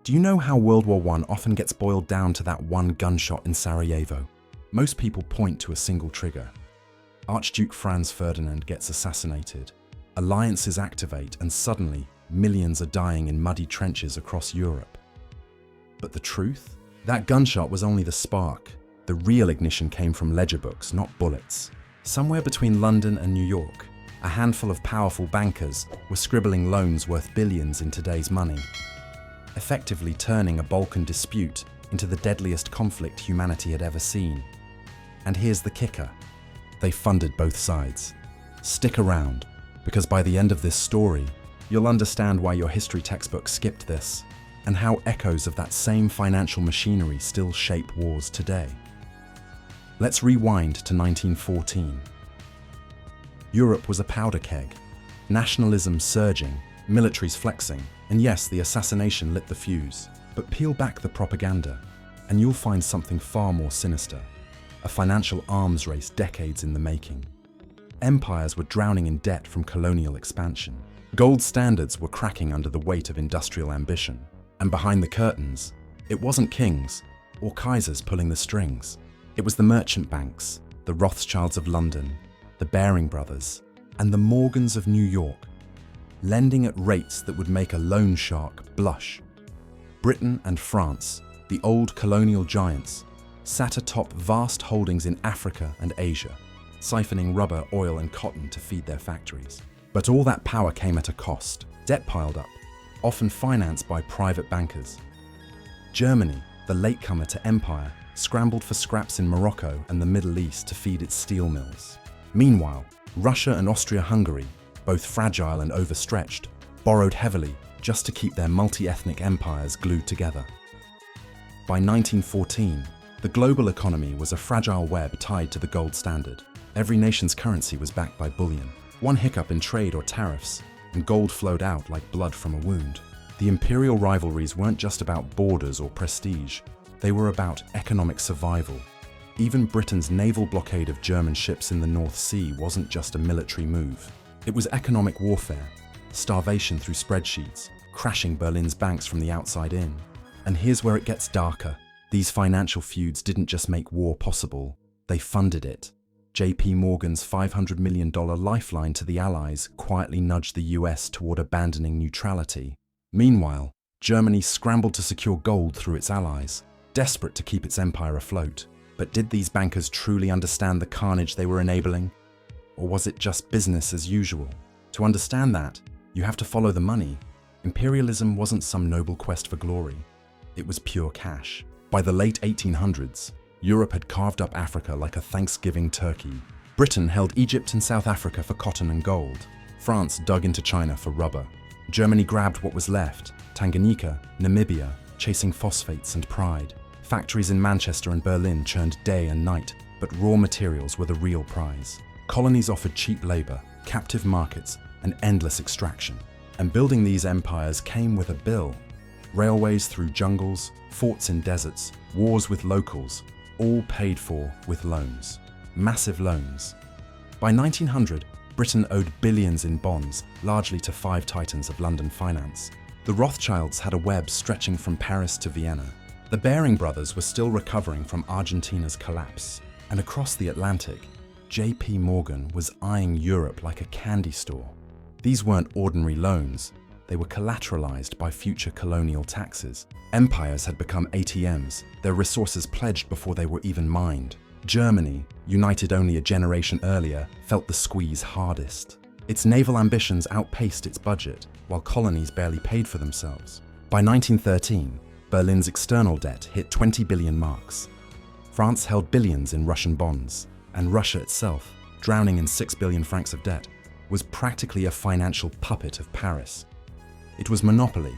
Do you know how World War I often gets boiled down to that one gunshot in Sarajevo? Most people point to a single trigger. Archduke Franz Ferdinand gets assassinated. Alliances activate, and suddenly, millions are dying in muddy trenches across Europe. But the truth? That gunshot was only the spark. The real ignition came from ledger books, not bullets. Somewhere between London and New York, a handful of powerful bankers were scribbling loans worth billions in today's money, effectively turning a Balkan dispute into the deadliest conflict humanity had ever seen. And here's the kicker. They funded both sides. Stick around, because by the end of this story, you'll understand why your history textbook skipped this, and how echoes of that same financial machinery still shape wars today. Let's rewind to 1914. Europe was a powder keg. Nationalism surging, militaries flexing, and yes, the assassination lit the fuse. But peel back the propaganda, and you'll find something far more sinister. A financial arms race decades in the making. Empires were drowning in debt from colonial expansion. Gold standards were cracking under the weight of industrial ambition. And behind the curtains, it wasn't kings or kaisers pulling the strings. It was the merchant banks, the Rothschilds of London, the Baring brothers, and the Morgans of New York, lending at rates that would make a loan shark blush. Britain and France, the old colonial giants, sat atop vast holdings in Africa and Asia, siphoning rubber, oil, and cotton to feed their factories. But all that power came at a cost. Debt piled up, often financed by private bankers. Germany, the latecomer to empire, scrambled for scraps in Morocco and the Middle East to feed its steel mills. Meanwhile, Russia and Austria-Hungary, both fragile and overstretched, borrowed heavily just to keep their multi-ethnic empires glued together. By 1914, the global economy was a fragile web tied to the gold standard. Every nation's currency was backed by bullion. One hiccup in trade or tariffs, and gold flowed out like blood from a wound. The imperial rivalries weren't just about borders or prestige. They were about economic survival. Even Britain's naval blockade of German ships in the North Sea wasn't just a military move. It was economic warfare, starvation through spreadsheets, crashing Berlin's banks from the outside in. And here's where it gets darker. These financial feuds didn't just make war possible, they funded it. JP Morgan's $500 million lifeline to the Allies quietly nudged the US toward abandoning neutrality. Meanwhile, Germany scrambled to secure gold through its allies, desperate to keep its empire afloat. But did these bankers truly understand the carnage they were enabling? Or was it just business as usual? To understand that, you have to follow the money. Imperialism wasn't some noble quest for glory. It was pure cash. By the late 1800s, Europe had carved up Africa like a Thanksgiving turkey. Britain held Egypt and South Africa for cotton and gold. France dug into China for rubber. Germany grabbed what was left, Tanganyika, Namibia, chasing phosphates and pride. Factories in Manchester and Berlin churned day and night, but raw materials were the real prize. Colonies offered cheap labor, captive markets, and endless extraction. And building these empires came with a bill. Railways through jungles, forts in deserts, wars with locals, all paid for with loans. Massive loans. By 1900, Britain owed billions in bonds, largely to five titans of London finance. The Rothschilds had a web stretching from Paris to Vienna. The Baring brothers were still recovering from Argentina's collapse. And across the Atlantic, JP Morgan was eyeing Europe like a candy store. These weren't ordinary loans. They were collateralized by future colonial taxes. Empires had become ATMs, their resources pledged before they were even mined. Germany, united only a generation earlier, felt the squeeze hardest. Its naval ambitions outpaced its budget, while colonies barely paid for themselves. By 1913, Berlin's external debt hit 20 billion marks. France held billions in Russian bonds, and Russia itself, drowning in 6 billion francs of debt, was practically a financial puppet of Paris. It was monopoly,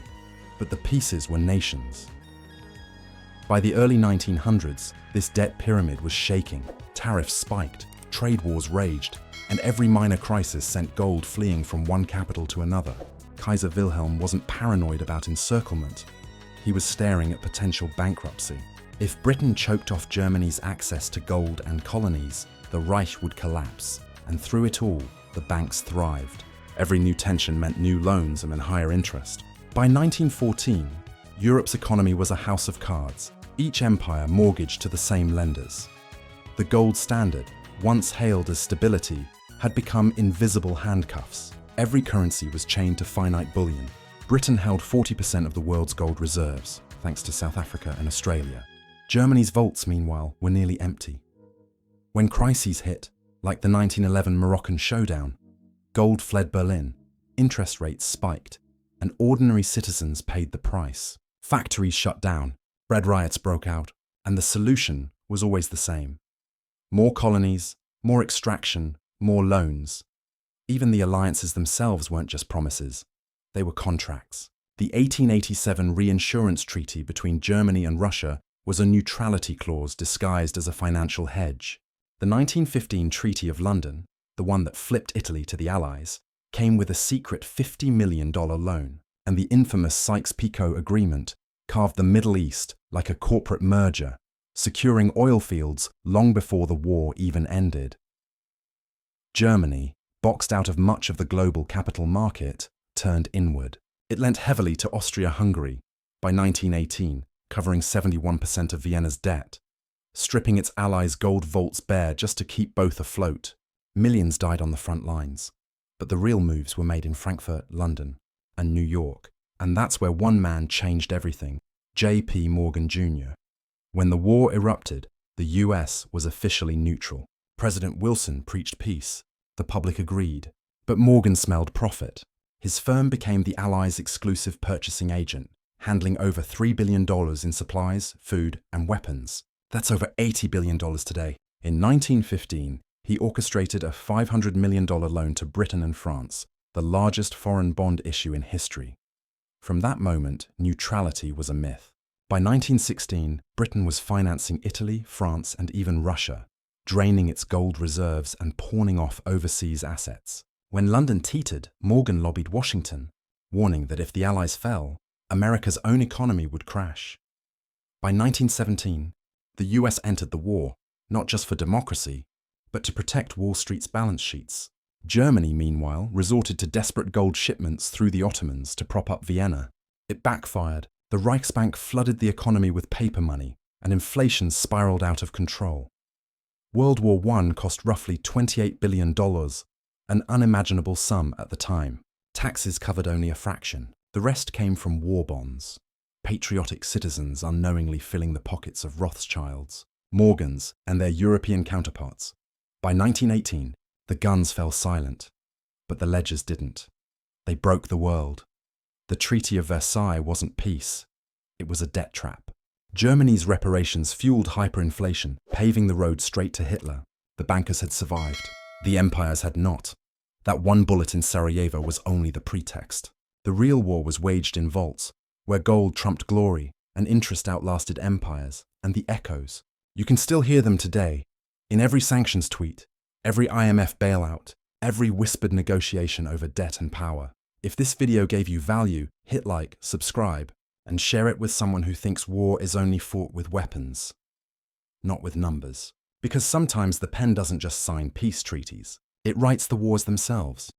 but the pieces were nations. By the early 1900s, this debt pyramid was shaking, tariffs spiked, trade wars raged, and every minor crisis sent gold fleeing from one capital to another. Kaiser Wilhelm wasn't paranoid about encirclement. He was staring at potential bankruptcy. If Britain choked off Germany's access to gold and colonies, the Reich would collapse, and through it all, the banks thrived. Every new tension meant new loans and higher interest. By 1914, Europe's economy was a house of cards, each empire mortgaged to the same lenders. The gold standard, once hailed as stability, had become invisible handcuffs. Every currency was chained to finite bullion. Britain held 40% of the world's gold reserves, thanks to South Africa and Australia. Germany's vaults, meanwhile, were nearly empty. When crises hit, like the 1911 Moroccan showdown, gold fled Berlin, interest rates spiked, and ordinary citizens paid the price. Factories shut down, bread riots broke out, and the solution was always the same. More colonies, more extraction, more loans. Even the alliances themselves weren't just promises, they were contracts. The 1887 reinsurance treaty between Germany and Russia was a neutrality clause disguised as a financial hedge. The 1915 Treaty of London, the one that flipped Italy to the Allies, came with a secret $50 million loan, and the infamous Sykes-Picot Agreement carved the Middle East like a corporate merger, securing oil fields long before the war even ended. Germany, boxed out of much of the global capital market, turned inward. It lent heavily to Austria-Hungary, by 1918 covering 71% of Vienna's debt, stripping its allies' gold vaults bare just to keep both afloat. Millions died on the front lines, but the real moves were made in Frankfurt, London, and New York, and that's where one man changed everything, J.P. Morgan Jr. When the war erupted, the US was officially neutral. President Wilson preached peace. The public agreed. But Morgan smelled profit. His firm became the Allies' exclusive purchasing agent, handling over $3 billion in supplies, food, and weapons. That's over $80 billion today. In 1915, he orchestrated a $500 million loan to Britain and France, the largest foreign bond issue in history. From that moment, neutrality was a myth. By 1916, Britain was financing Italy, France, and even Russia, draining its gold reserves and pawning off overseas assets. When London teetered, Morgan lobbied Washington, warning that if the Allies fell, America's own economy would crash. By 1917, the US entered the war, not just for democracy, but to protect Wall Street's balance sheets. Germany, meanwhile, resorted to desperate gold shipments through the Ottomans to prop up Vienna. It backfired. The Reichsbank flooded the economy with paper money, and inflation spiraled out of control. World War I cost roughly $28 billion, an unimaginable sum at the time. Taxes covered only a fraction. The rest came from war bonds. Patriotic citizens unknowingly filling the pockets of Rothschilds, Morgans, and their European counterparts. By 1918, the guns fell silent, but the ledgers didn't. They broke the world. The Treaty of Versailles wasn't peace, it was a debt trap. Germany's reparations fueled hyperinflation, paving the road straight to Hitler. The bankers had survived. The empires had not. That one bullet in Sarajevo was only the pretext. The real war was waged in vaults, where gold trumped glory and interest outlasted empires, and the echoes. You can still hear them today, in every sanctions tweet, every IMF bailout, every whispered negotiation over debt and power. If this video gave you value, hit like, subscribe, and share it with someone who thinks war is only fought with weapons, not with numbers. Because sometimes the pen doesn't just sign peace treaties, it writes the wars themselves.